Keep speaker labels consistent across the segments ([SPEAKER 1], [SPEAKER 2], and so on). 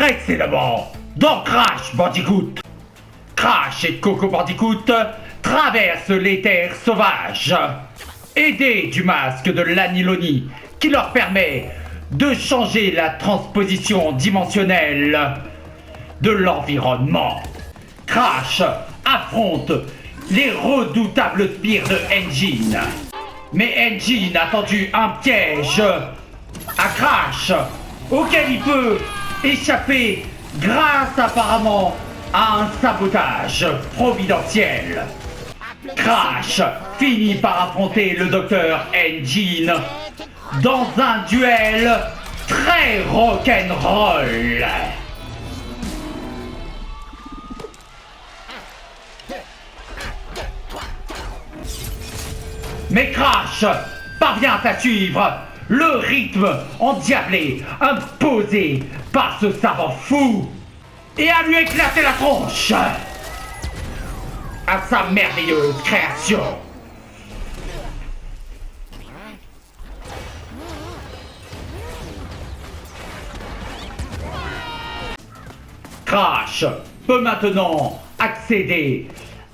[SPEAKER 1] Précédemment, dans Crash Bandicoot. Crash et Coco Bandicoot traversent les terres sauvages, aidés du masque de l'Aniloni qui leur permet de changer la transposition dimensionnelle de l'environnement. Crash affronte les redoutables sbires de Engine. Mais Engine a tendu un piège à Crash auquel il peut échapper grâce apparemment à un sabotage providentiel. Crash finit par affronter le docteur Engine dans un duel très rock'n'roll. Mais Crash parvient à suivre le rythme endiablé imposé par ce savant fou et à lui éclater la tronche à sa merveilleuse création. Crash peut maintenant accéder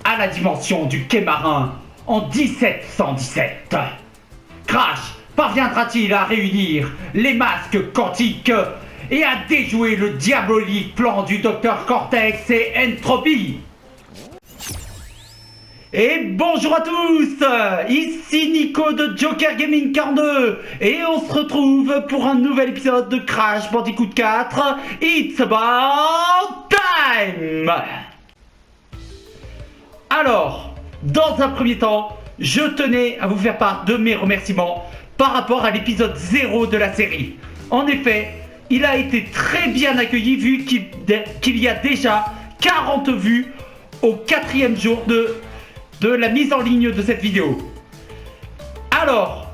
[SPEAKER 1] à la dimension du quai marin en 1717. Crash parviendra-t-il à réunir les masques quantiques et à déjouer le diabolique plan du Dr Cortex et Entropy? Et bonjour à tous, ici Nico de Joker Gaming 42 et on se retrouve pour un nouvel épisode de Crash Bandicoot 4, It's About Time. Alors, dans un premier temps, je tenais à vous faire part de mes remerciements par rapport à l'épisode 0 de la série. En effet, il a été très bien accueilli vu qu'il y a déjà 40 vues au 4e jour de la mise en ligne de cette vidéo. Alors,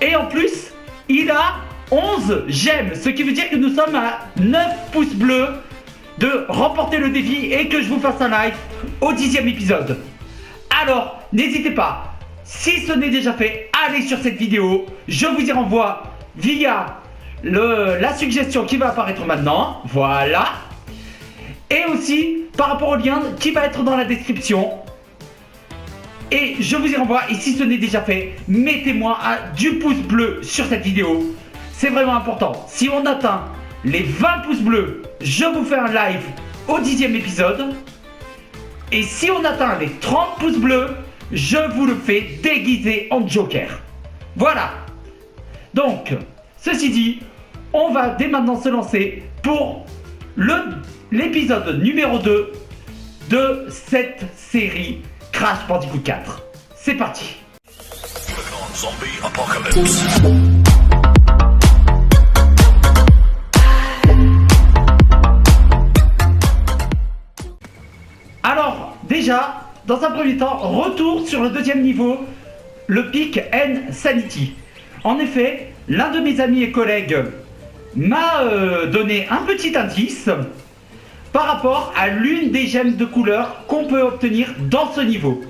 [SPEAKER 1] et en plus, il a 11 j'aime, ce qui veut dire que nous sommes à 9 pouces bleus de remporter le défi et que je vous fasse un live au 10e épisode. Alors, n'hésitez pas, si ce n'est déjà fait, allez sur cette vidéo, je vous y renvoie via la suggestion qui va apparaître maintenant, voilà. Et aussi, par rapport au lien qui va être dans la description. Et je vous y renvoie, et si ce n'est déjà fait, mettez-moi du pouce bleu sur cette vidéo. C'est vraiment important. Si on atteint les 20 pouces bleus, je vous fais un live au 10e épisode. Et si on atteint les 30 pouces bleus, je vous le fais déguisé en Joker. Voilà. Donc, ceci dit, on va dès maintenant se lancer pour l'épisode numéro 2 de cette série Crash Bandicoot 4. C'est parti. Alors, déjà, dans un premier temps, retour sur le deuxième niveau, le pic N-Sanity. En effet, l'un de mes amis et collègues m'a donné un petit indice par rapport à l'une des gemmes de couleur qu'on peut obtenir dans ce niveau.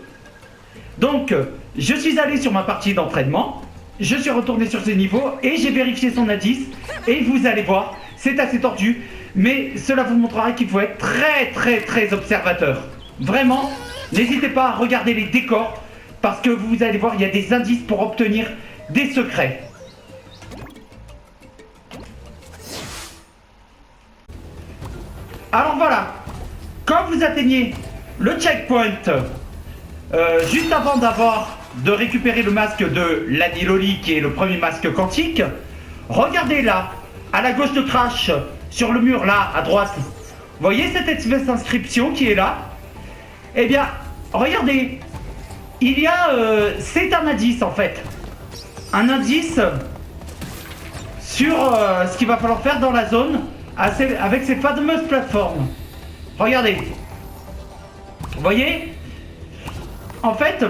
[SPEAKER 1] Donc, je suis allé sur ma partie d'entraînement, je suis retourné sur ce niveau et j'ai vérifié son indice et vous allez voir, c'est assez tordu, mais cela vous montrera qu'il faut être très observateur. Vraiment, n'hésitez pas à regarder les décors parce que vous allez voir, il y a des indices pour obtenir des secrets. Alors voilà, quand vous atteignez le checkpoint, juste avant de récupérer le masque de l'Aniloli qui est le premier masque quantique, regardez là, à la gauche de Crash, sur le mur là, à droite, vous voyez cette espèce d'inscription qui est là? Eh bien, regardez, il y a, c'est un indice en fait, un indice sur ce qu'il va falloir faire dans la zone avec ces fameuses plateformes. Regardez. Vous voyez? En fait,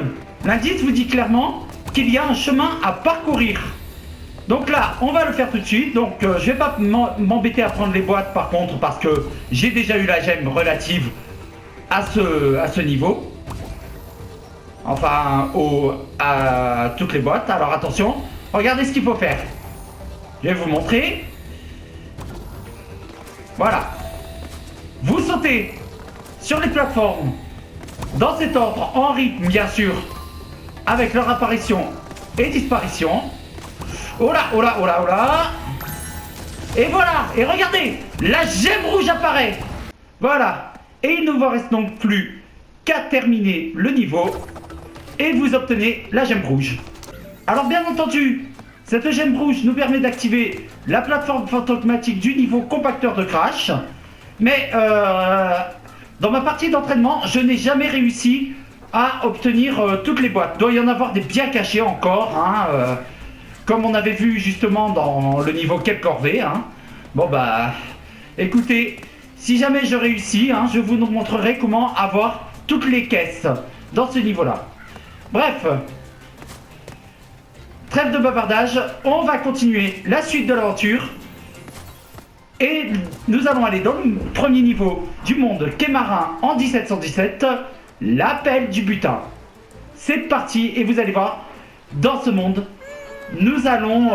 [SPEAKER 1] l'indice vous dit clairement qu'il y a un chemin à parcourir. Donc là, on va le faire tout de suite. Donc je vais pas m'embêter à prendre les boîtes par contre parce que j'ai déjà eu la gemme relative à ce niveau. Enfin, à toutes les boîtes. Alors attention, regardez ce qu'il faut faire. Je vais vous montrer. Voilà. Vous sautez sur les plateformes dans cet ordre, en rythme bien sûr, avec leur apparition et disparition. Oh là, oh là, oh là, oh là. Et voilà, et regardez, la gemme rouge apparaît. Voilà, et il ne vous reste donc plus qu'à terminer le niveau et vous obtenez la gemme rouge. Alors bien entendu, cette gemme rouge nous permet d'activer la plateforme fantomatique du niveau compacteur de Crash. Mais dans ma partie d'entraînement, je n'ai jamais réussi à obtenir toutes les boîtes. Il doit y en avoir des bien cachées encore, hein, comme on avait vu justement dans le niveau Quelle Corvée. Hein. Bon bah, écoutez, si jamais je réussis, hein, je vous montrerai comment avoir toutes les caisses dans ce niveau-là. Bref, trêve de bavardage, on va continuer la suite de l'aventure. Et nous allons aller dans le premier niveau du monde quai marin en 1717, l'appel du butin. C'est parti et vous allez voir, dans ce monde, nous allons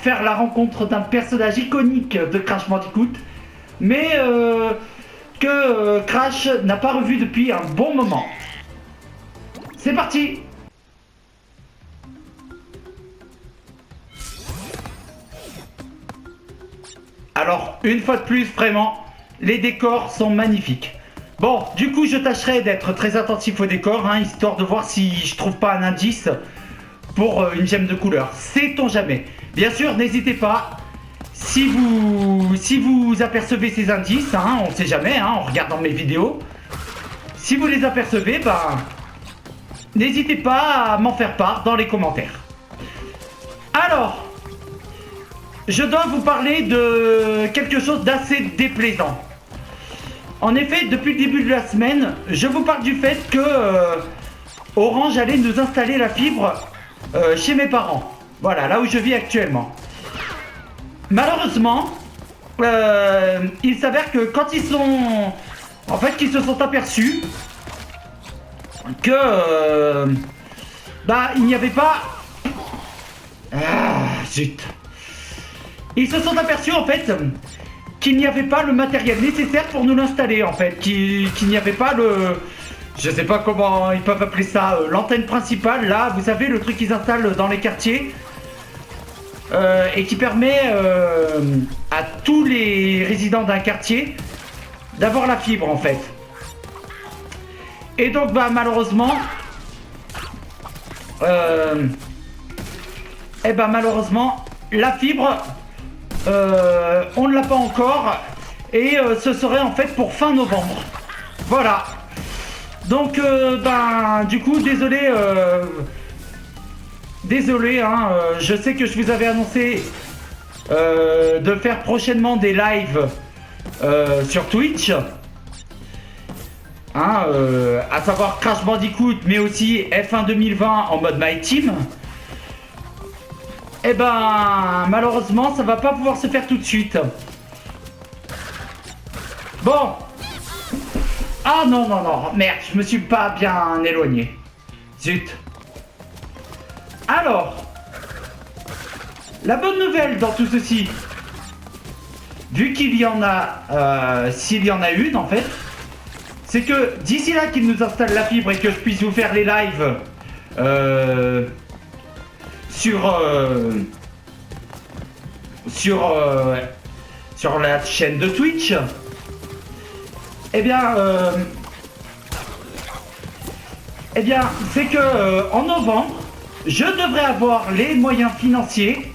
[SPEAKER 1] faire la rencontre d'un personnage iconique de Crash Bandicoot, mais que Crash n'a pas revu depuis un bon moment. C'est parti! Alors, une fois de plus, vraiment, les décors sont magnifiques. Bon, du coup, je tâcherai d'être très attentif aux décors, hein, histoire de voir si je trouve pas un indice pour une gemme de couleur. Sait-on jamais. Bien sûr, n'hésitez pas, si vous apercevez ces indices, hein, on sait jamais, hein, en regardant mes vidéos, si vous les apercevez, ben, n'hésitez pas à m'en faire part dans les commentaires. Alors, je dois vous parler de quelque chose d'assez déplaisant. En effet, depuis le début de la semaine, je vous parle du fait que Orange allait nous installer la fibre chez mes parents. Voilà, là où je vis actuellement. Malheureusement, il s'avère que quand ils sont... En fait, qu'ils se sont aperçus que... bah, il n'y avait pas... Ah, zut. Ils se sont aperçus en fait qu'il n'y avait pas le matériel nécessaire pour nous l'installer en fait, qu'il n'y avait pas le... Je sais pas comment ils peuvent appeler ça, l'antenne principale, là, vous savez, le truc qu'ils installent dans les quartiers, et qui permet à tous les résidents d'un quartier d'avoir la fibre en fait. Et donc bah malheureusement, la fibre, on ne l'a pas encore, et ce serait en fait pour fin novembre. Voilà. Donc du coup désolé hein, je sais que je vous avais annoncé de faire prochainement des lives sur Twitch, hein, à savoir Crash Bandicoot, mais aussi F1 2020 en mode My Team. Et ben malheureusement ça va pas pouvoir se faire tout de suite. Bon. Ah non, merde, je me suis pas bien éloigné. Zut. Alors, la bonne nouvelle dans tout ceci, vu qu'il y en a, s'il y en a une en fait, c'est que d'ici là qu'il nous installe la fibre et que je puisse vous faire les lives sur la chaîne de Twitch, eh bien, c'est que en novembre, je devrais avoir les moyens financiers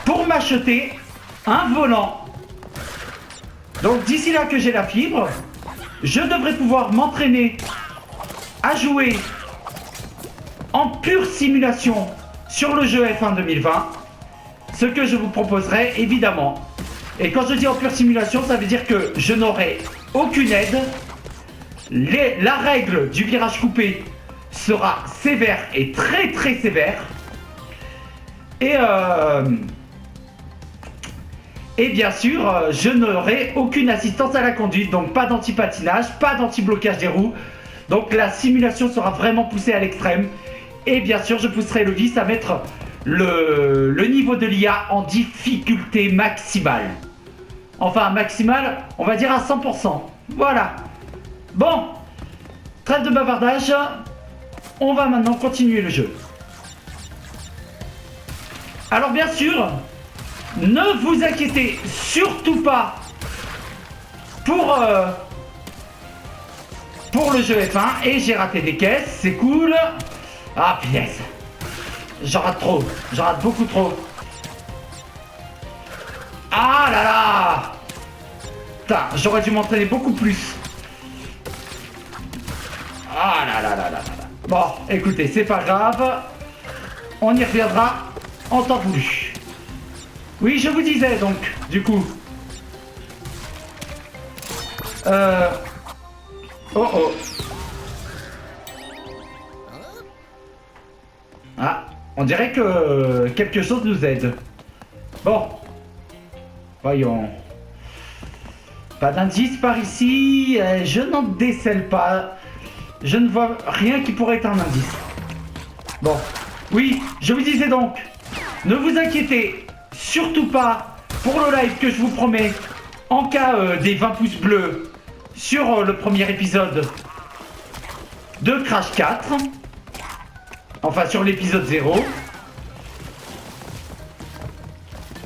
[SPEAKER 1] pour m'acheter un volant. Donc d'ici là que j'ai la fibre, je devrais pouvoir m'entraîner à jouer en pure simulation sur le jeu F1 2020, ce que je vous proposerai évidemment. Et quand je dis en pure simulation, ça veut dire que je n'aurai aucune aide. La règle du virage coupé sera sévère et très très sévère. Et bien sûr, je n'aurai aucune assistance à la conduite, donc pas d'anti-patinage, pas d'anti-blocage des roues. Donc la simulation sera vraiment poussée à l'extrême. Et bien sûr, je pousserai le vice à mettre le niveau de l'IA en difficulté maximale. Enfin, maximal, on va dire à 100%. Voilà. Bon, trêve de bavardage. On va maintenant continuer le jeu. Alors bien sûr, ne vous inquiétez surtout pas pour le jeu F1. Et j'ai raté des caisses, c'est cool. Ah punaise, j'en rate trop, j'en rate beaucoup trop. Ah là là. Putain, j'aurais dû m'entraîner beaucoup plus. Ah là là là là là. Bon, écoutez, c'est pas grave. On y reviendra en temps voulu. Oui, je vous disais donc, du coup. Oh oh. Ah, on dirait que quelque chose nous aide. Bon. Voyons. Pas d'indice par ici. Je n'en décèle pas. Je ne vois rien qui pourrait être un indice. Bon. Oui, je vous disais donc. Ne vous inquiétez surtout pas pour le live que je vous promets. En cas des 20 pouces bleus sur le premier épisode de Crash 4. Enfin, sur l'épisode 0.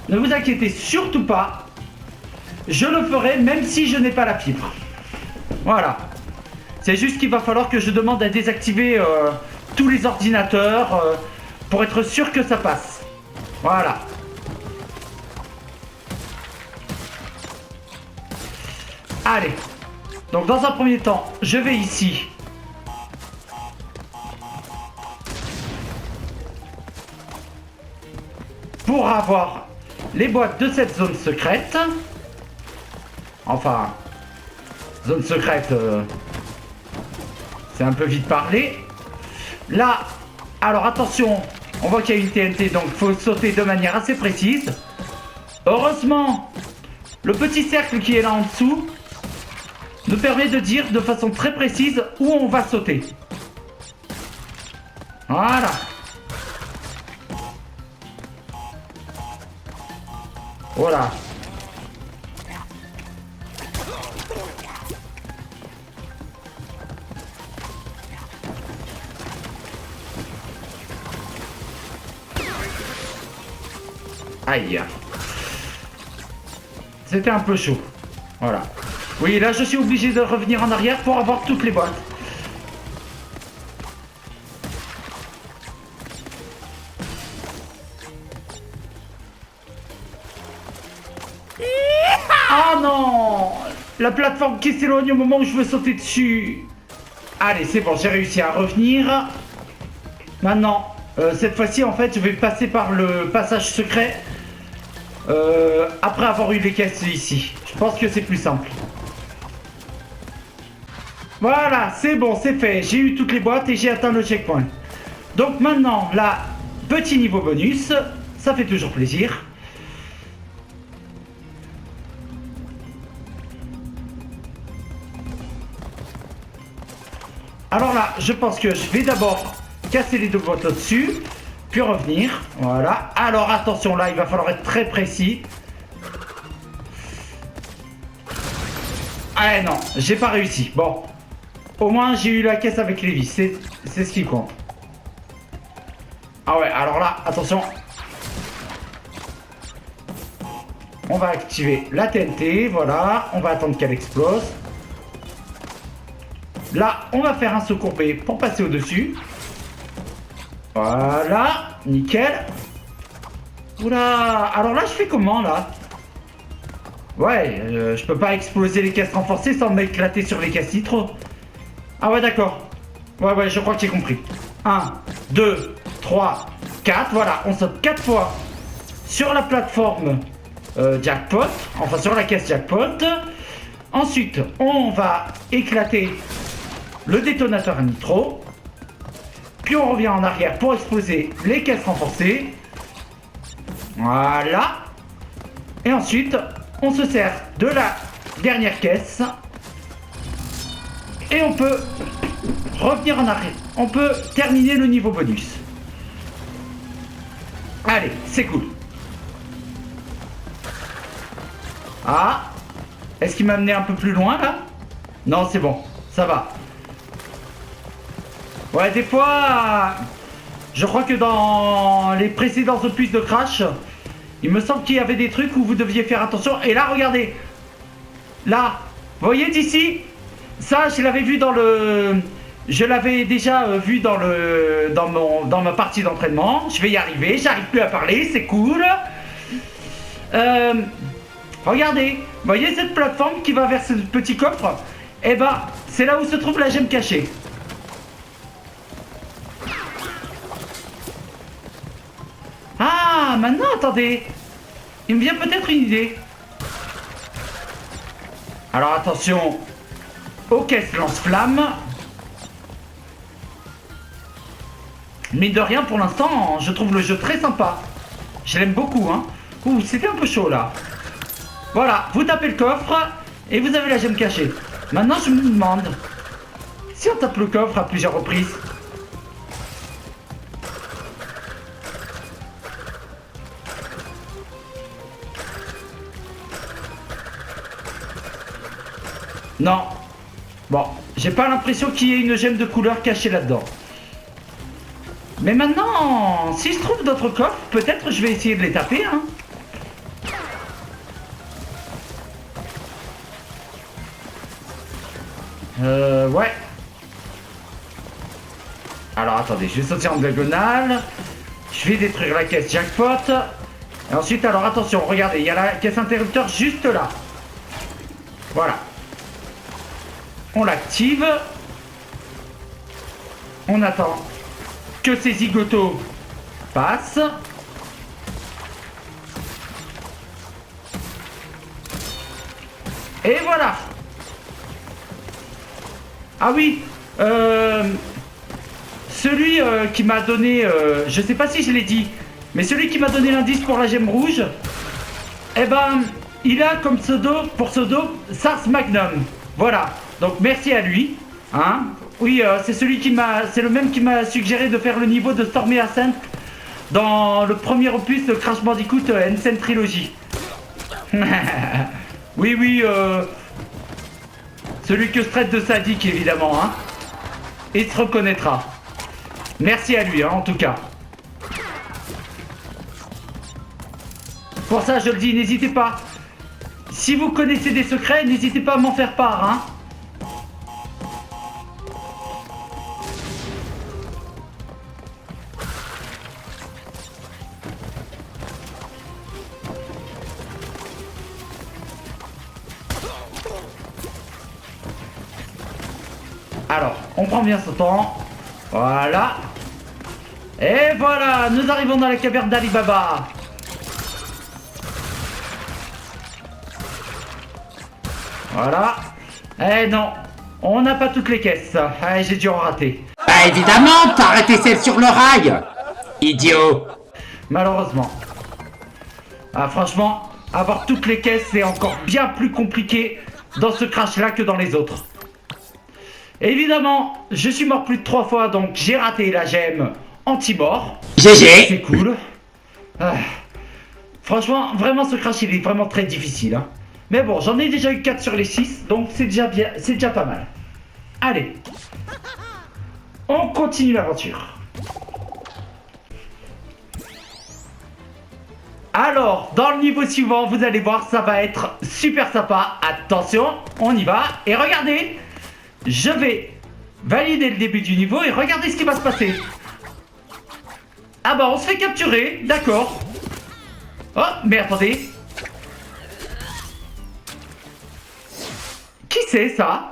[SPEAKER 1] Ne vous inquiétez surtout pas. Je le ferai même si je n'ai pas la fibre. Voilà. C'est juste qu'il va falloir que je demande à désactiver tous les ordinateurs pour être sûr que ça passe. Voilà. Allez. Donc dans un premier temps, je vais ici. Pour avoir les boîtes de cette zone secrète. Enfin, zone secrète, c'est un peu vite parlé. Là, alors attention, on voit qu'il y a une TNT, donc il faut sauter de manière assez précise. Heureusement, le petit cercle qui est là en dessous nous permet de dire de façon très précise où on va sauter. Voilà. Voilà. Aïe. C'était un peu chaud. Voilà. Oui, là je suis obligé de revenir en arrière pour avoir toutes les boîtes. Ah non! La plateforme qui s'éloigne au moment où je veux sauter dessus. Allez, c'est bon, j'ai réussi à revenir. Maintenant, cette fois-ci, en fait, je vais passer par le passage secret. Après avoir eu les caisses ici. Je pense que c'est plus simple. Voilà, c'est bon, c'est fait. J'ai eu toutes les boîtes et j'ai atteint le checkpoint. Donc maintenant, là, petit niveau bonus. Ça fait toujours plaisir. Alors là, je pense que je vais d'abord casser les deux boîtes au-dessus, puis revenir. Voilà. Alors attention, là, il va falloir être très précis. Ah non, j'ai pas réussi. Bon. Au moins, j'ai eu la caisse avec les vis. C'est ce qui compte. Ah ouais, alors là, attention. On va activer la TNT. Voilà. On va attendre qu'elle explose. Là, on va faire un saut courbé pour passer au-dessus. Voilà. Nickel. Oula. Alors là, je fais comment, là? Ouais, je peux pas exploser les caisses renforcées sans m'éclater sur les caisses nitro. Ah ouais, d'accord. Ouais, je crois que j'ai compris. 1, 2, 3, 4. Voilà, on saute 4 fois sur la plateforme jackpot. Enfin, sur la caisse jackpot. Ensuite, on va éclater le détonateur à nitro. Puis on revient en arrière pour exploser les caisses renforcées. Voilà. Et ensuite, on se sert de la dernière caisse. Et on peut revenir en arrière. On peut terminer le niveau bonus. Allez, c'est cool. Ah. Est-ce qu'il m'a amené un peu plus loin là? Non, c'est bon. Ça va. Ouais, des fois... Je crois que dans les précédents opus de Crash, il me semble qu'il y avait des trucs où vous deviez faire attention. Et là, regardez. Là. Vous voyez d'ici? Ça, je l'avais vu dans le... Je l'avais déjà vu dans ma partie d'entraînement. Je vais y arriver. J'arrive plus à parler. C'est cool. Regardez. Vous voyez cette plateforme qui va vers ce petit coffre? Eh ben, c'est là où se trouve la gemme cachée. Ah, maintenant, attendez. Il me vient peut-être une idée. Alors, attention. Aux caisses lance-flammes. Mine de rien, pour l'instant, je trouve le jeu très sympa. Je l'aime beaucoup, hein. Ouh, c'était un peu chaud, là. Voilà, vous tapez le coffre et vous avez la gemme cachée. Maintenant, je me demande si on tape le coffre à plusieurs reprises. Non. Bon, j'ai pas l'impression qu'il y ait une gemme de couleur cachée là-dedans. Mais maintenant, si je trouve d'autres coffres, peut-être je vais essayer de les taper, hein. Ouais. Alors, attendez, je vais sauter en diagonale. Je vais détruire la caisse jackpot. Et ensuite, alors attention, regardez, il y a la caisse interrupteur juste là. Voilà. On l'active. On attend que ces zigotos passent. Et voilà. Ah oui, celui qui m'a donné, je sais pas si je l'ai dit, mais celui qui m'a donné l'indice pour la gemme rouge, eh ben, il a comme pseudo Sars Magnum. Voilà, donc merci à lui. Hein. Oui, c'est le même qui m'a suggéré de faire le niveau de Stormy Ascent dans le premier opus de Crash Bandicoot N. Trilogy. Oui, celui que je traite de sadique, évidemment, hein. Il se reconnaîtra. Merci à lui, hein, en tout cas. Pour ça, je le dis, n'hésitez pas. Si vous connaissez des secrets, n'hésitez pas à m'en faire part, hein. Alors, on prend bien ce temps. Voilà. Et voilà, nous arrivons dans la caverne d'Ali Baba. Voilà. Eh non, on n'a pas toutes les caisses. Eh, j'ai dû en rater.
[SPEAKER 2] Bah évidemment, t'as arrêté celle sur le rail. Idiot.
[SPEAKER 1] Malheureusement. Ah, franchement, avoir toutes les caisses, c'est encore bien plus compliqué dans ce crash-là que dans les autres. Évidemment, je suis mort plus de 3 fois, donc j'ai raté la gemme anti-mort.
[SPEAKER 2] GG.
[SPEAKER 1] C'est cool. Ah. Franchement, vraiment ce crash, il est vraiment très difficile. Hein. Mais bon, j'en ai déjà eu 4 sur les 6, donc c'est déjà bien, c'est déjà pas mal. Allez. On continue l'aventure. Alors, dans le niveau suivant, vous allez voir, ça va être super sympa. Attention, on y va. Et regardez, je vais valider le début du niveau et regardez ce qui va se passer. Ah bah, on se fait capturer, d'accord. Oh, mais attendez. Qui c'est ça?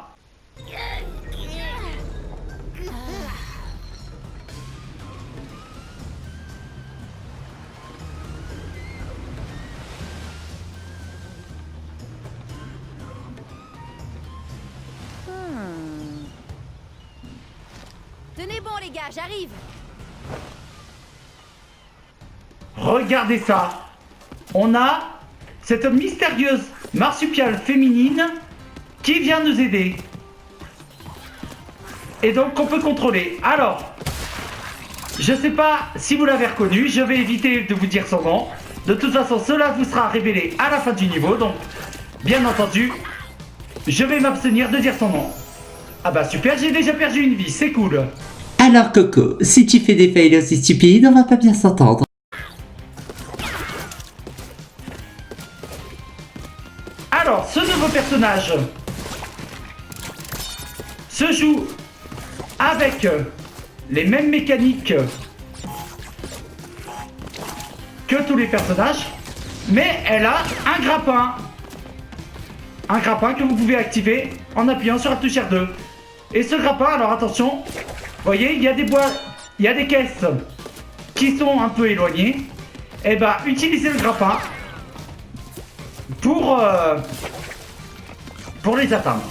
[SPEAKER 3] Tenez bon les gars, j'arrive.
[SPEAKER 1] Regardez ça. On a cette mystérieuse marsupiale féminine qui vient nous aider. Et donc on peut contrôler. Alors, je sais pas si vous l'avez reconnu, je vais éviter de vous dire son nom. De toute façon, cela vous sera révélé à la fin du niveau. Donc, bien entendu, je vais m'abstenir de dire son nom. Ah bah super, j'ai déjà perdu une vie, c'est cool.
[SPEAKER 2] Alors Coco, si tu fais des fails aussi stupides, on va pas bien s'entendre.
[SPEAKER 1] Alors, ce nouveau personnage se joue avec les mêmes mécaniques que tous les personnages, mais elle a un grappin. Un grappin que vous pouvez activer en appuyant sur la touche R2. Et ce grappin, alors attention, vous voyez, il y a des caisses qui sont un peu éloignées. Et bah, utilisez le grappin pour les atteindre.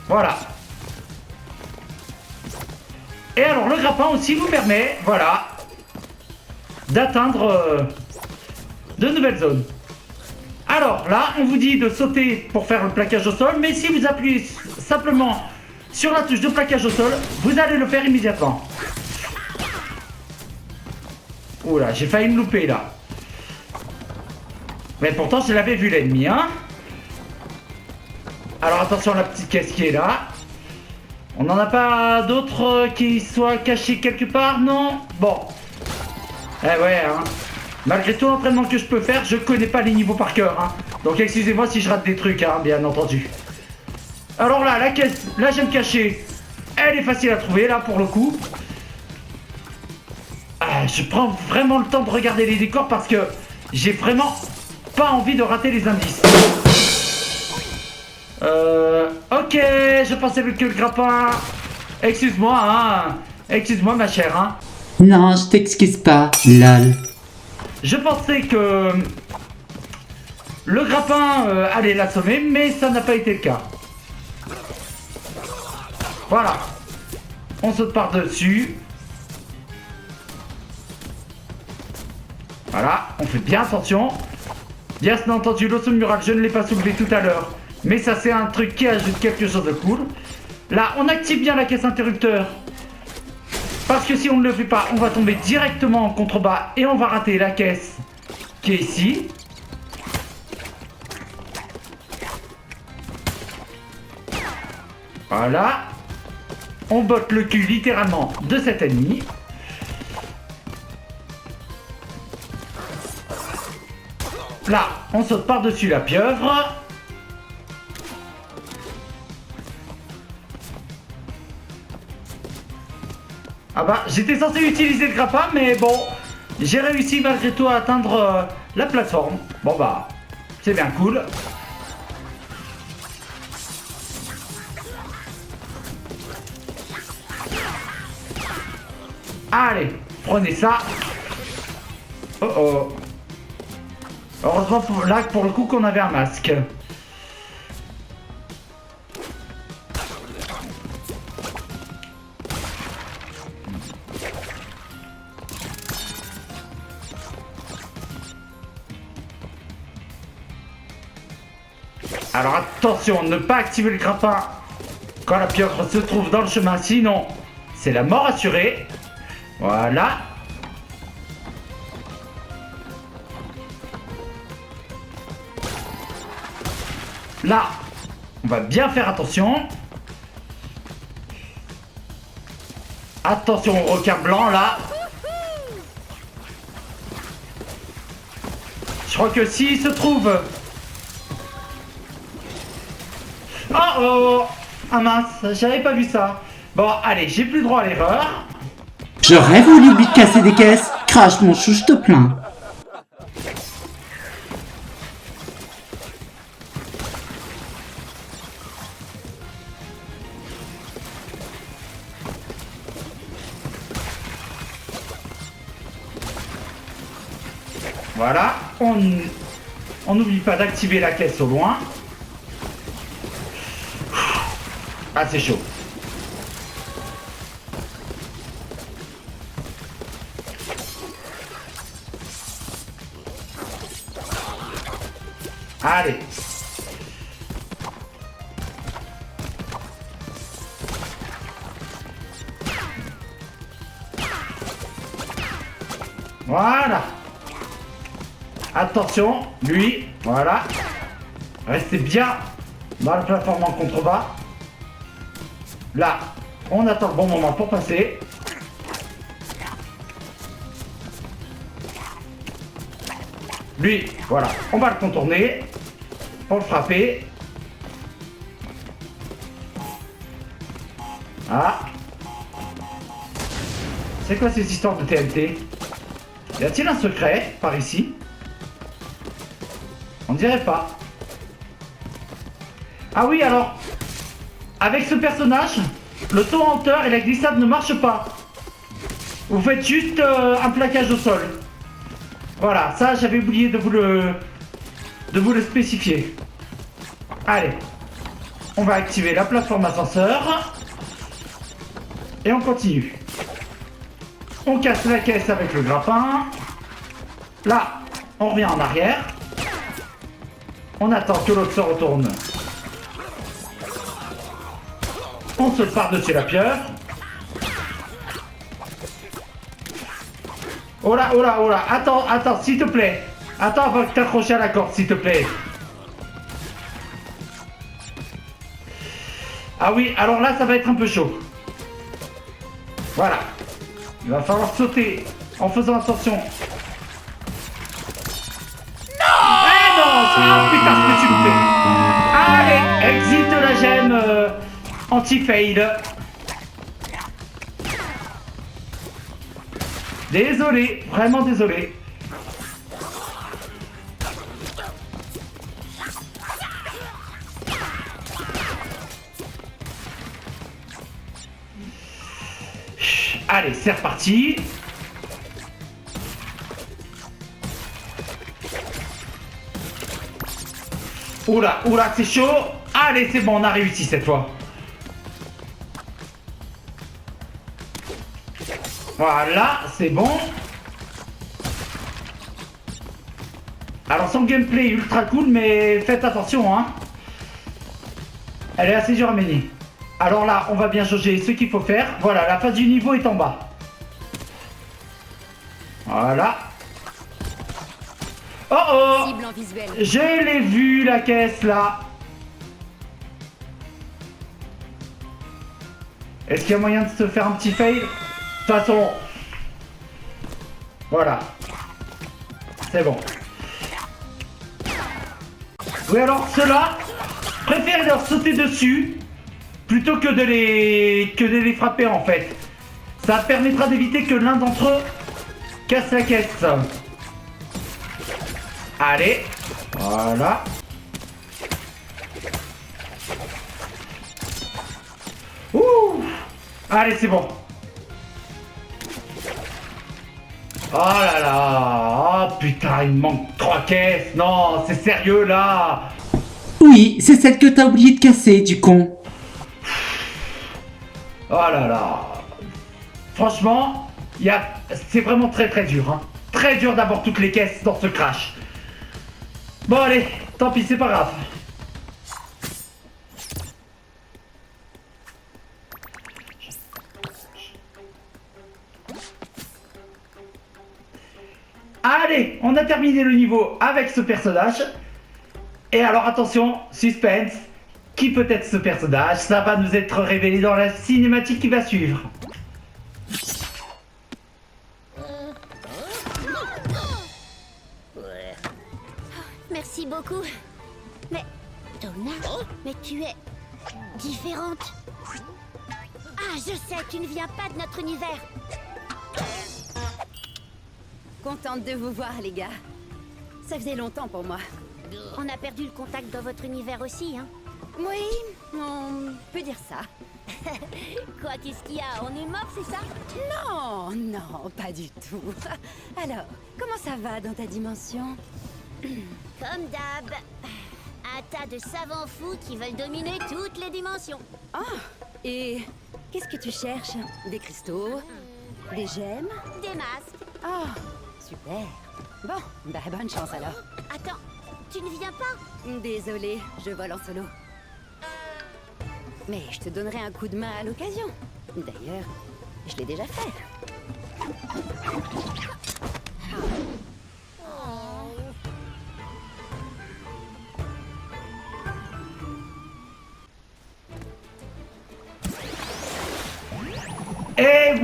[SPEAKER 1] Voilà. Et alors le grappin aussi vous permet, voilà, d'atteindre de nouvelles zones. Alors là, on vous dit de sauter pour faire le plaquage au sol, mais si vous appuyez simplement sur la touche de plaquage au sol, vous allez le faire immédiatement. Oula, j'ai failli me louper là. Mais pourtant, je l'avais vu l'ennemi, hein. Alors attention à la petite caisse qui est là. On n'en a pas d'autres qui soient cachés quelque part, non? Bon. Eh ouais, hein. Malgré tout l'entraînement que je peux faire, je connais pas les niveaux par cœur, hein. Donc excusez-moi si je rate des trucs, hein, bien entendu. Alors là, la caisse, la gemme cachée, elle est facile à trouver, là, pour le coup. Ah, je prends vraiment le temps de regarder les décors parce que j'ai vraiment pas envie de rater les indices. Ok, je pensais que le grappin... Excuse-moi, hein. Excuse-moi, ma chère, hein.
[SPEAKER 2] Non, je t'excuse pas, lol.
[SPEAKER 1] Je pensais que le grappin allait l'assommer, mais ça n'a pas été le cas. Voilà. On saute par-dessus. Voilà, on fait bien attention. Bien entendu, l'osso mural, je ne l'ai pas soulevé tout à l'heure. Mais ça, c'est un truc qui ajoute quelque chose de cool. Là, on active bien la caisse interrupteur. Parce que si on ne le fait pas, on va tomber directement en contrebas et on va rater la caisse qui est ici. Voilà. On botte le cul littéralement de cet ennemi. Là, on saute par-dessus la pieuvre. Ah bah, j'étais censé utiliser le grappin, mais bon, j'ai réussi malgré tout à atteindre la plateforme. Bon bah, c'est bien cool. Allez, prenez ça. Oh oh. Heureusement là pour le coup qu'on avait un masque. Alors attention, ne pas activer le grappin quand la pieuvre se trouve dans le chemin, sinon c'est la mort assurée. Voilà. Là, on va bien faire attention. Attention au requin blanc là. Je crois que s'il se trouve... Oh oh! Ah mince, j'avais pas vu ça. Bon, allez, j'ai plus droit à l'erreur.
[SPEAKER 2] J'aurais voulu lui casser des caisses. Crache mon chou, je te plains.
[SPEAKER 1] Voilà, on n'oublie pas d'activer la caisse au loin. Ah, c'est chaud. Allez. Voilà. Attention, lui, voilà. Restez bien dans la plateforme en contrebas. Là, on attend le bon moment pour passer. Lui, voilà, on va le contourner pour le frapper. Ah. C'est quoi ces histoires de TNT? Y a-t-il un secret par ici? On dirait pas. Ah oui, alors, avec ce personnage, le saut en hauteur et la glissade ne marchent pas. Vous faites juste un plaquage au sol. Voilà, ça j'avais oublié de vous le spécifier. Allez, on va activer la plateforme ascenseur. Et on continue. On casse la caisse avec le grappin. Là, on revient en arrière. On attend que l'autre se retourne. On saute par-dessus la pieuvre. Oh là, oh là, oh là. Attends, attends, s'il te plaît. Attends avant de t'accrocher à la corde, s'il te plaît. Ah oui, alors là, ça va être un peu chaud. Voilà. Il va falloir sauter en faisant attention. Non! Eh non! Ah putain, ce que tu me fais. Allez, exit de la gemme anti-fail. Désolé, vraiment désolé. Allez, c'est reparti. Oula, oula, c'est chaud. Allez, c'est bon, on a réussi cette fois. Voilà, c'est bon. Alors, son gameplay est ultra cool, mais faites attention, hein. Elle est assez dure à mener. Alors là, on va bien jauger ce qu'il faut faire. Voilà, la phase du niveau est en bas. Voilà. Oh oh!
[SPEAKER 3] Cible en visuel.
[SPEAKER 1] Je l'ai vu, la caisse, là. Est-ce qu'il y a moyen de se faire un petit fail? De toute façon... Voilà. C'est bon. Oui, alors, ceux-là, préfère leur sauter dessus plutôt que de les frapper, en fait. Ça permettra d'éviter que l'un d'entre eux casse la caisse. Allez. Voilà. Ouh. Allez, c'est bon. Oh là là. Oh putain, il me manque 3 caisses. Non, c'est sérieux là.
[SPEAKER 2] Oui, c'est celle que t'as oublié de casser, du con.
[SPEAKER 1] Oh là là. Franchement, c'est vraiment très très dur. Hein. Très dur d'avoir toutes les caisses dans ce crash. Bon allez, tant pis, c'est pas grave. Allez, on a terminé le niveau avec ce personnage. Et alors attention, suspense. Qui peut être ce personnage? Ça va nous être révélé dans la cinématique qui va suivre.
[SPEAKER 3] Merci beaucoup. Mais... Donna, mais tu es... différente. Ah, je sais, tu ne viens pas de notre univers. Contente de vous voir, les gars. Ça faisait longtemps pour moi. On a perdu le contact dans votre univers aussi, hein? Oui, on peut dire ça. Quoi, qu'est-ce qu'il y a? On est mort, c'est ça? Non, non, pas du tout. Alors, comment ça va dans ta dimension? Comme d'hab. Un tas de savants fous qui veulent dominer toutes les dimensions. Ah, et qu'est-ce que tu cherches? Des cristaux? Des gemmes? Des masques. Ah, super. Bon, bah bonne chance alors. Attends, tu ne viens pas? Désolée, je vole en solo. Mais je te donnerai un coup de main à l'occasion. D'ailleurs, je l'ai déjà fait.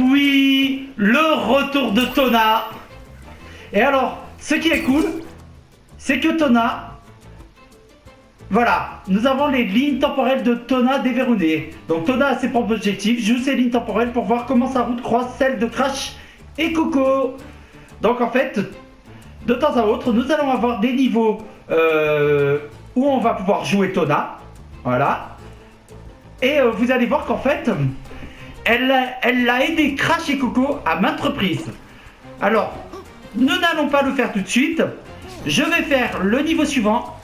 [SPEAKER 1] oui, le retour de Tona. Et alors, ce qui est cool, c'est que Tona, voilà, nous avons les lignes temporelles de Tona déverrouillées. Donc Tona a ses propres objectifs, joue ses lignes temporelles pour voir comment sa route croise celle de Crash et Coco. Donc en fait, de temps à autre, nous allons avoir des niveaux où on va pouvoir jouer Tona. Voilà. Et vous allez voir qu'en fait, elle a aidé Crash et Coco à maintes reprises. Alors, nous n'allons pas le faire tout de suite. Je vais faire le niveau suivant.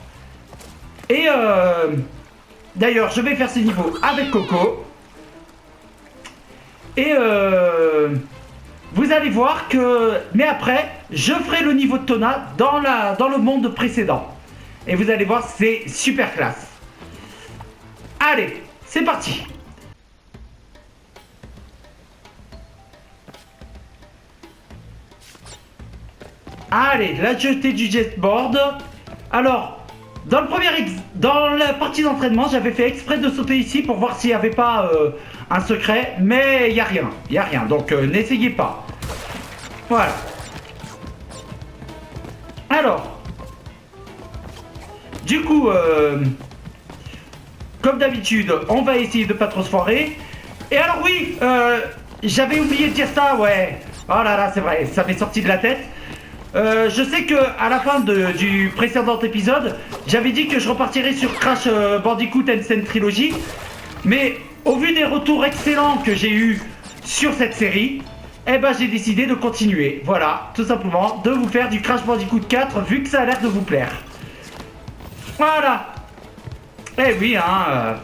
[SPEAKER 1] Et d'ailleurs, je vais faire ce niveau avec Coco. Et vous allez voir que... Mais après, je ferai le niveau de Tona dans le monde précédent. Et vous allez voir, c'est super classe. Allez, c'est parti. Allez, la jetée du jetboard. Alors, dans la partie d'entraînement, j'avais fait exprès de sauter ici pour voir s'il n'y avait pas un secret. Mais il n'y a rien. Il n'y a rien. Donc, n'essayez pas. Voilà. Alors. Du coup, comme d'habitude, on va essayer de pas trop se foirer. Et alors oui, j'avais oublié de dire ça, ouais. Oh là là, c'est vrai, ça m'est sorti de la tête. Je sais que à la fin du précédent épisode, j'avais dit que je repartirais sur Crash Bandicoot Insane Trilogy. Mais au vu des retours excellents que j'ai eu sur cette série, eh ben j'ai décidé de continuer. Voilà, tout simplement, de vous faire du Crash Bandicoot 4 vu que ça a l'air de vous plaire. Voilà. Eh oui, hein.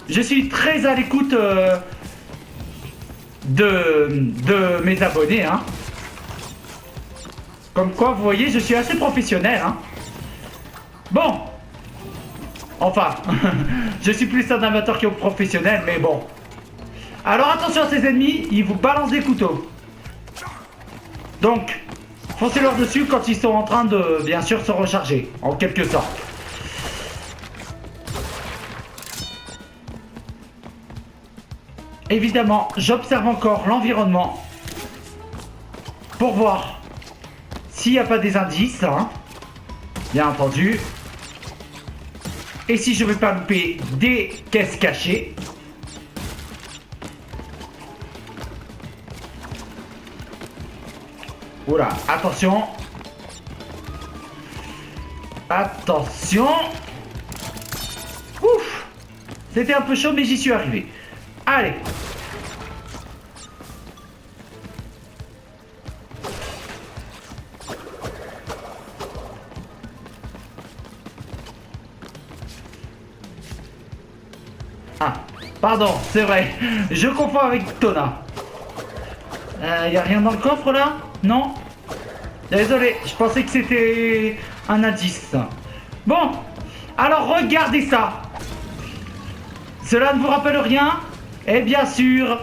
[SPEAKER 1] Je suis très à l'écoute de mes abonnés, hein. Comme quoi, vous voyez, je suis assez professionnel, hein. Bon. Enfin, je suis plus un amateur qu'un professionnel, mais bon. Alors attention à ces ennemis, ils vous balancent des couteaux. Donc, foncez-leur dessus quand ils sont en train de, bien sûr, se recharger, en quelque sorte. Évidemment, j'observe encore l'environnement pour voir s'il n'y a pas des indices, hein, bien entendu. Et si je ne veux pas louper des caisses cachées. Oula, attention. Attention. Ouf. C'était un peu chaud, mais j'y suis arrivé. Allez. Ah, pardon, c'est vrai. Je confonds avec Tona. Y a rien dans le coffre là? Non? Désolé, je pensais que c'était un indice. Bon, alors regardez ça. Cela ne vous rappelle rien? Et bien sûr,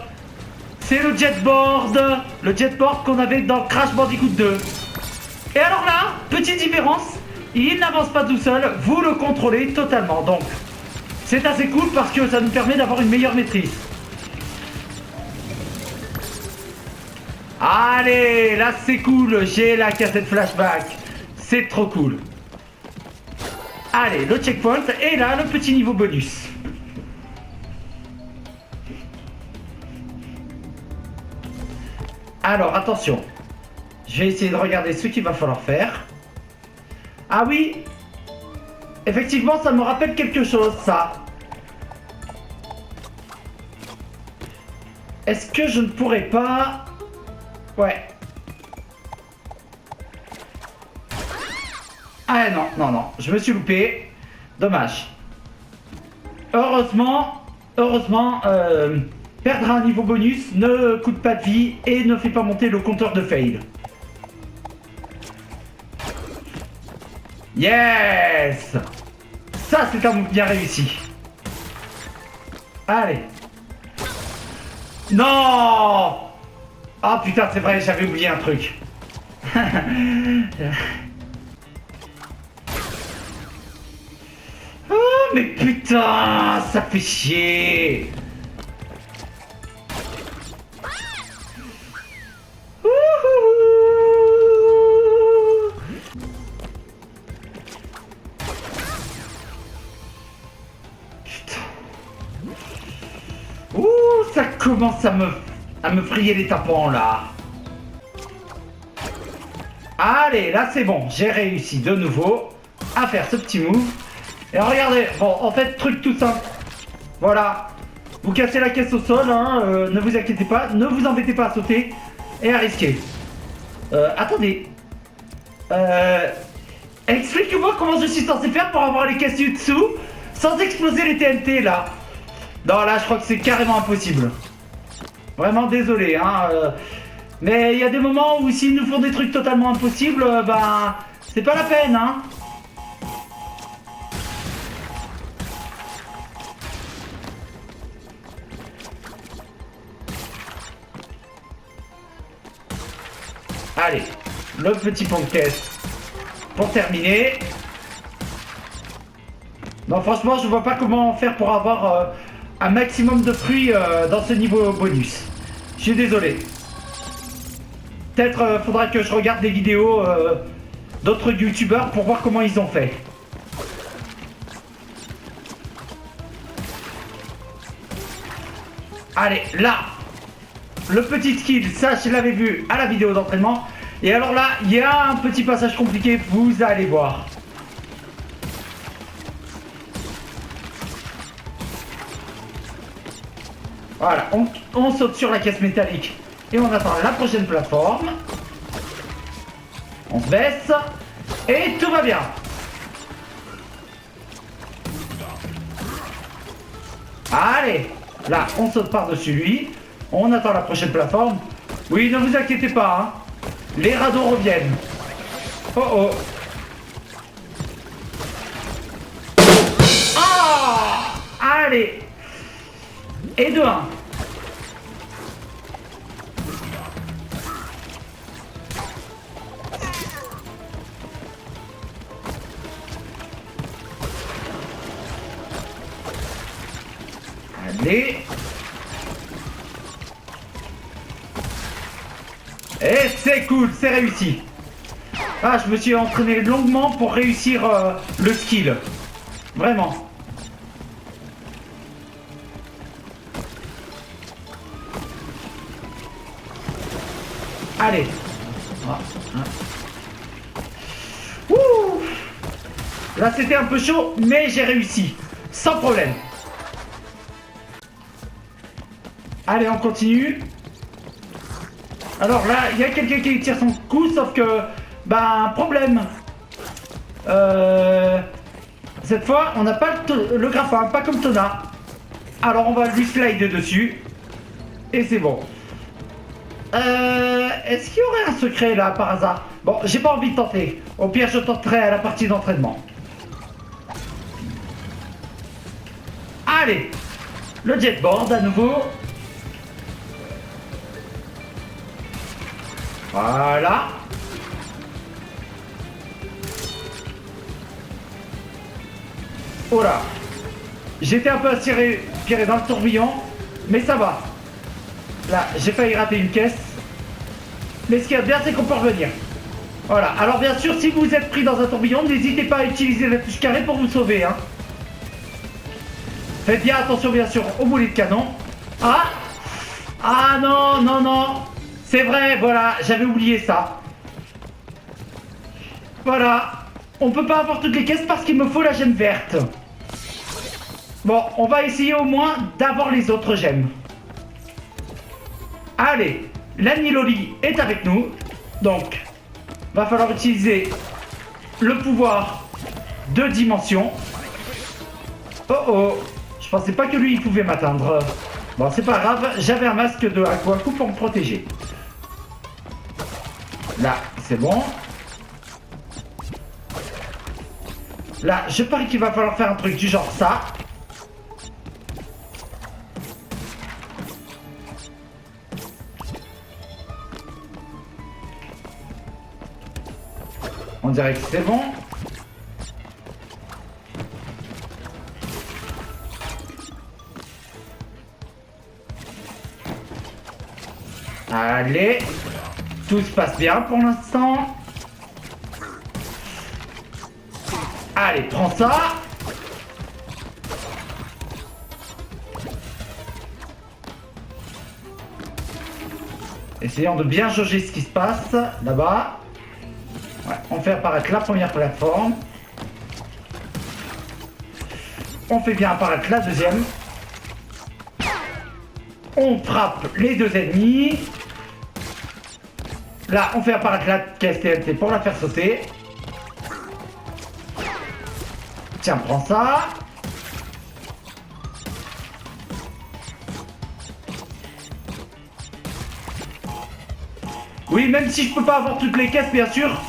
[SPEAKER 1] c'est le jetboard qu'on avait dans Crash Bandicoot 2. Et alors là, petite différence, il n'avance pas tout seul, vous le contrôlez totalement. Donc, c'est assez cool parce que ça nous permet d'avoir une meilleure maîtrise. Allez, là c'est cool, j'ai la cassette flashback. C'est trop cool. Allez, le checkpoint et là le petit niveau bonus. Alors attention, je vais essayer de regarder ce qu'il va falloir faire. Ah oui, effectivement ça me rappelle quelque chose ça. Est-ce que je ne pourrais pas... Ouais. Ah non, non, non, je me suis loupé. Dommage. Heureusement, perdre un niveau bonus ne coûte pas de vie et ne fait pas monter le compteur de fail. Yes! Ça, c'est un move bien réussi. Allez. Non! Ah putain, c'est vrai, j'avais oublié un truc. Oh, mais putain, ça fait chier. commence à me frayer les tapons là. Allez, là c'est bon, j'ai réussi de nouveau à faire ce petit move. Et regardez, bon, en fait, truc tout simple. Voilà, vous cassez la caisse au sol, hein, ne vous inquiétez pas, ne vous embêtez pas à sauter et à risquer. Attendez. Explique-moi comment je suis censé faire pour avoir les caisses du dessous sans exploser les TNT là. Non, là je crois que c'est carrément impossible. Vraiment désolé, hein. Mais il y a des moments où s'ils nous font des trucs totalement impossibles, ben c'est pas la peine, hein. Allez, le petit pont de caisse pour terminer. Non, franchement, je vois pas comment faire pour avoir un maximum de fruits dans ce niveau bonus. Je suis désolé. Peut-être faudra que je regarde des vidéos d'autres youtubeurs pour voir comment ils ont fait. Allez, là, le petit skill, ça je l'avais vu à la vidéo d'entraînement. Et alors là, il y a un petit passage compliqué, vous allez voir. Voilà, on saute sur la caisse métallique et on attend la prochaine plateforme. On se baisse et tout va bien. Allez, là, on saute par-dessus lui. On attend la prochaine plateforme. Oui, ne vous inquiétez pas, hein. Les radeaux reviennent. Oh oh. Ah, allez. Et de 1. Allez. Et c'est cool, c'est réussi. Ah, je me suis entraîné longuement pour réussir le skill. Vraiment. Allez. Ouh. Là, c'était un peu chaud, mais j'ai réussi. Sans problème. Allez, on continue. Alors là, il y a quelqu'un qui tire son coup, sauf que... Bah, problème. Cette fois, on n'a pas le grappin, pas comme Tona. Alors, on va lui slider dessus. Et c'est bon. Est-ce qu'il y aurait un secret là, par hasard? Bon, j'ai pas envie de tenter. Au pire, je tenterai à la partie d'entraînement. Allez. Le jetboard à nouveau. Voilà. Oh là. J'étais un peu attiré dans le tourbillon, mais ça va. Là, j'ai failli rater une caisse. Mais ce qui est bien, c'est qu'on peut revenir. Voilà. Alors bien sûr, si vous êtes pris dans un tourbillon, n'hésitez pas à utiliser la touche carré pour vous sauver, hein. Faites bien attention, bien sûr, au boulet de canon. Ah. Ah non, non, non. C'est vrai, voilà, j'avais oublié ça. Voilà. On peut pas avoir toutes les caisses parce qu'il me faut la gemme verte. Bon, on va essayer au moins d'avoir les autres gemmes. Allez, l'Annie Loli est avec nous. Donc, va falloir utiliser le pouvoir de dimension. Oh oh, je pensais pas que lui il pouvait m'atteindre. Bon, c'est pas grave, j'avais un masque de Aquaku pour me protéger. Là, c'est bon. Là, je parie qu'il va falloir faire un truc du genre ça. On dirait que c'est bon. Allez. Tout se passe bien pour l'instant. Allez, prends ça. Essayons de bien jauger ce qui se passe là-bas. Ouais, on fait apparaître la première plateforme. On fait bien apparaître la deuxième. On frappe les deux ennemis. Là, on fait apparaître la caisse TNT pour la faire sauter. Tiens, prends ça. Oui, même si je peux pas avoir toutes les caisses, bien sûr,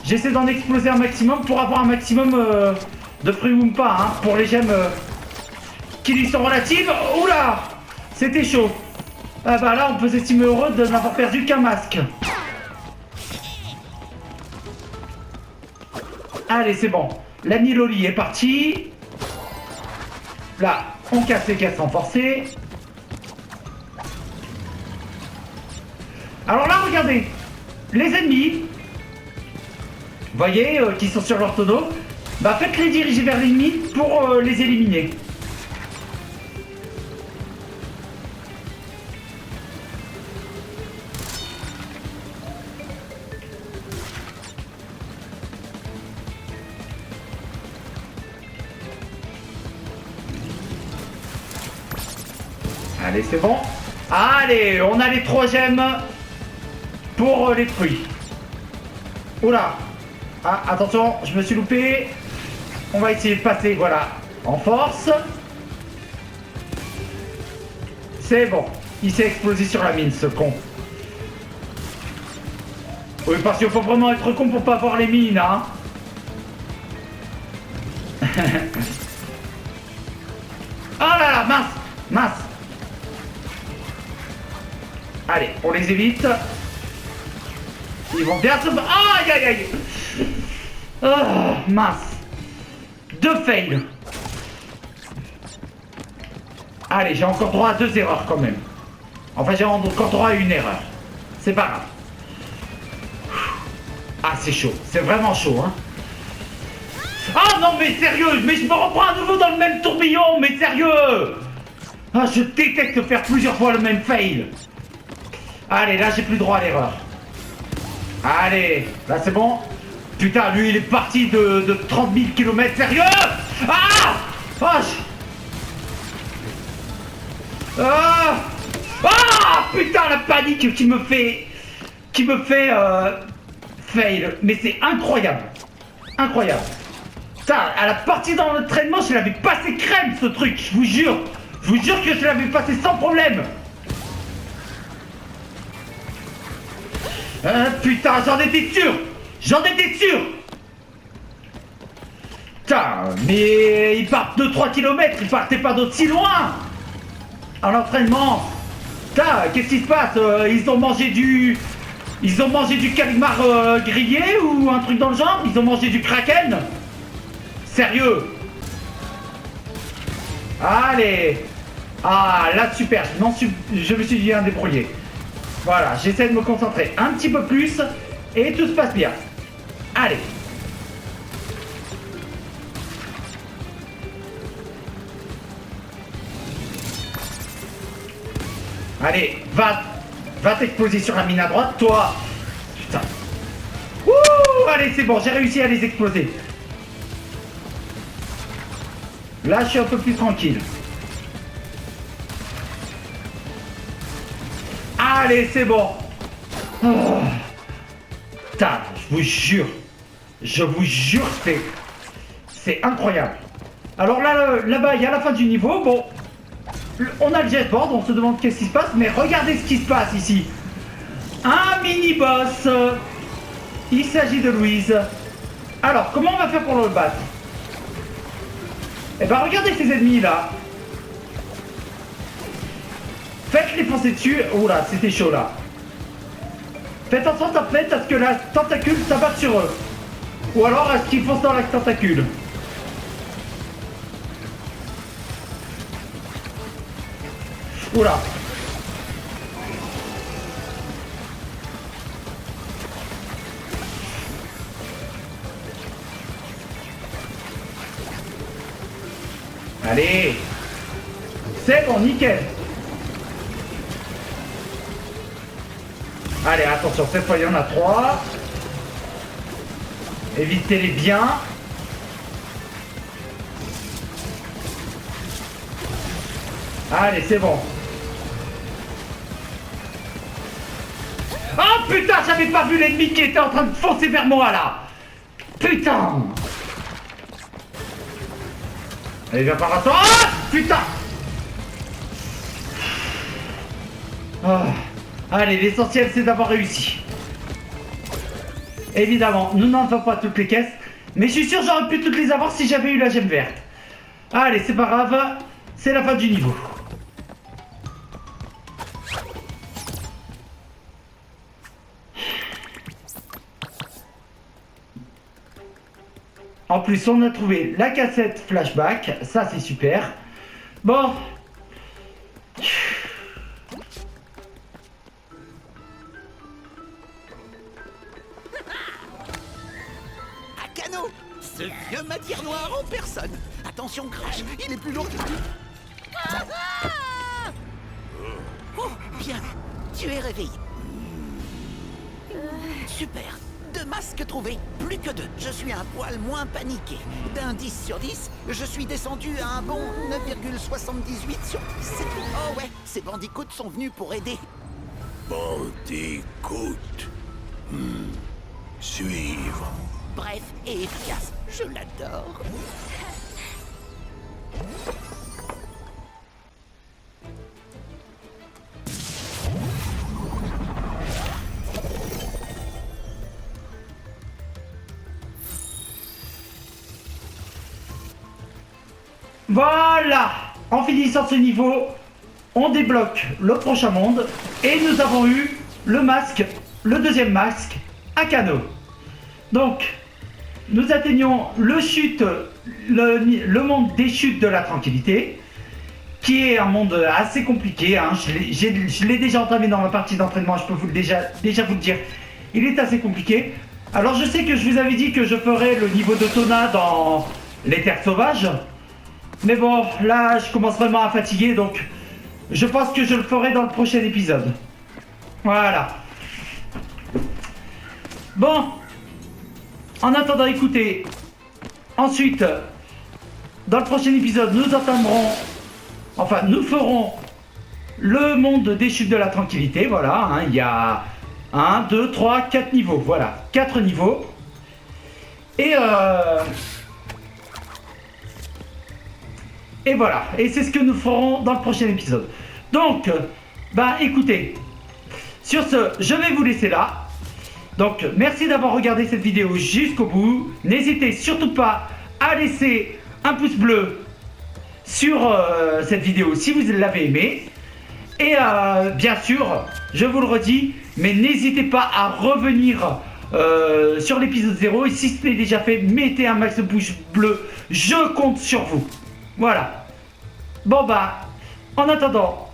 [SPEAKER 1] j'essaie d'en exploser un maximum pour avoir un maximum de fruits ou pas, hein, pour les gemmes qui lui sont relatives. Oula, c'était chaud. Ah bah là, on peut s'estimer heureux de n'avoir perdu qu'un masque. Allez, c'est bon. L'ami Loli est parti. Là, on casse les caisses renforcées. Alors là, regardez. Les ennemis, vous voyez, qui sont sur leur tonneau, bah faites-les diriger vers l'ennemi pour les éliminer. Allez, c'est bon. Allez, on a les 3 gemmes pour les fruits. Oula. Ah, attention, je me suis loupé. On va essayer de passer, voilà, en force. C'est bon. Il s'est explosé sur la mine, ce con. Oui, parce qu'il faut vraiment être con pour pas voir les mines, hein. Oh là là, mince, mince. Allez, on les évite. Ils vont bien se... Aïe, aïe, aïe. Oh, mince. 2 fails. Allez, j'ai encore droit à 2 erreurs quand même. Enfin, j'ai encore droit à 1 erreur. C'est pas grave. Ah, c'est chaud. C'est vraiment chaud, hein. Ah non, mais sérieux. Mais je me reprends à nouveau dans le même tourbillon. Mais sérieux. Ah, je déteste faire plusieurs fois le même fail. Allez, là, j'ai plus droit à l'erreur. Allez, là, c'est bon. Putain, lui, il est parti de 30 000 km. Sérieux. Ah. Ah, ah, putain, la panique qui me fait fail. Mais c'est incroyable. Incroyable. Ça, à la partie dans l'entraînement, je l'avais passé crème, ce truc. Je vous jure. Je vous jure que je l'avais passé sans problème. Putain, j'en étais sûr. J'en étais sûr. Putain, mais ils partent de 3 km. Ils partaient pas d'aussi loin. En entraînement. Putain, qu'est-ce qui se passe? Ils ont mangé du calamar grillé ou un truc dans le genre? Ils ont mangé du kraken? Sérieux? Allez. Ah, là, super. Non, je me suis bien débrouillé. Voilà, j'essaie de me concentrer un petit peu plus et tout se passe bien. Allez. Allez, va t'exploser sur la mine à droite, toi. Putain. Ouh, allez, c'est bon, j'ai réussi à les exploser. Là, je suis un peu plus tranquille. Allez, c'est bon. Oh. Putain, je vous jure, c'est incroyable. Alors là-bas, il y a la fin du niveau. Bon, on a le jetboard, on se demande qu'est-ce qui se passe, mais regardez ce qui se passe ici. Un mini-boss. Il s'agit de Louise. Alors, comment on va faire pour le battre? Eh ben, regardez ces ennemis là. Faites-les foncer dessus. Oula, c'était chaud là. Faites en sorte après à ce que la tentacule s'abatte sur eux. Ou alors à ce qu'ils foncent dans la tentacule. Oula. Allez. C'est bon, nickel. Allez, attention, cette fois il y en a 3. Évitez-les bien. Allez, c'est bon. Oh putain, j'avais pas vu l'ennemi qui était en train de foncer vers moi là. Putain. Allez, viens par là. Oh putain. Oh. Allez, l'essentiel c'est d'avoir réussi. Évidemment, nous n'en avons pas toutes les caisses, mais je suis sûr que j'aurais pu toutes les avoir si j'avais eu la gemme verte. Allez, c'est pas grave, c'est la fin du niveau. En plus, on a trouvé la cassette flashback, ça c'est super. Bon.
[SPEAKER 4] Akano, ce vieux matière noire en personne. Attention, Crash, il est plus lourd que tout. Oh, bien, tu es réveillé. Super, 2 masques trouvés, plus que 2. Je suis un poil moins paniqué. D'un 10 sur 10, je suis descendu à un bon 9,78 sur 10. C'est tout. Oh ouais, ces bandicoots sont venus pour aider.
[SPEAKER 5] Bandicoot. Suivre.
[SPEAKER 4] Bref et efficace, je l'adore.
[SPEAKER 1] Voilà. En finissant ce niveau, on débloque le prochain monde. Et nous avons eu le masque, le deuxième masque, Akano. Donc, nous atteignons le monde des chutes de la tranquillité, qui est un monde assez compliqué. Hein. Je l'ai déjà entamé dans ma partie d'entraînement, je peux déjà vous le dire. Il est assez compliqué. Alors je sais que je vous avais dit que je ferais le niveau de Tona dans les terres sauvages. Mais bon, là je commence vraiment à fatiguer, donc je pense que je le ferai dans le prochain épisode. Voilà. Bon. En attendant, écoutez, ensuite, dans le prochain épisode, nous ferons le monde des chutes de la tranquillité, voilà, hein, il y a 1, 2, 3, 4 niveaux, voilà, 4 niveaux, et voilà, et c'est ce que nous ferons dans le prochain épisode. Donc, écoutez, sur ce, je vais vous laisser là. Donc merci d'avoir regardé cette vidéo jusqu'au bout. N'hésitez surtout pas à laisser un pouce bleu sur cette vidéo si vous l'avez aimée. Et bien sûr, je vous le redis, mais n'hésitez pas à revenir sur l'épisode 0. Et si ce n'est déjà fait, mettez un max de pouce bleu. Je compte sur vous. Voilà. Bon en attendant,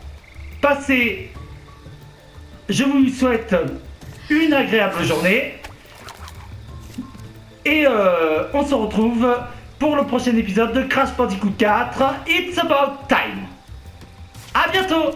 [SPEAKER 1] je vous souhaite une agréable journée et on se retrouve pour le prochain épisode de Crash Bandicoot 4 It's About Time. À bientôt.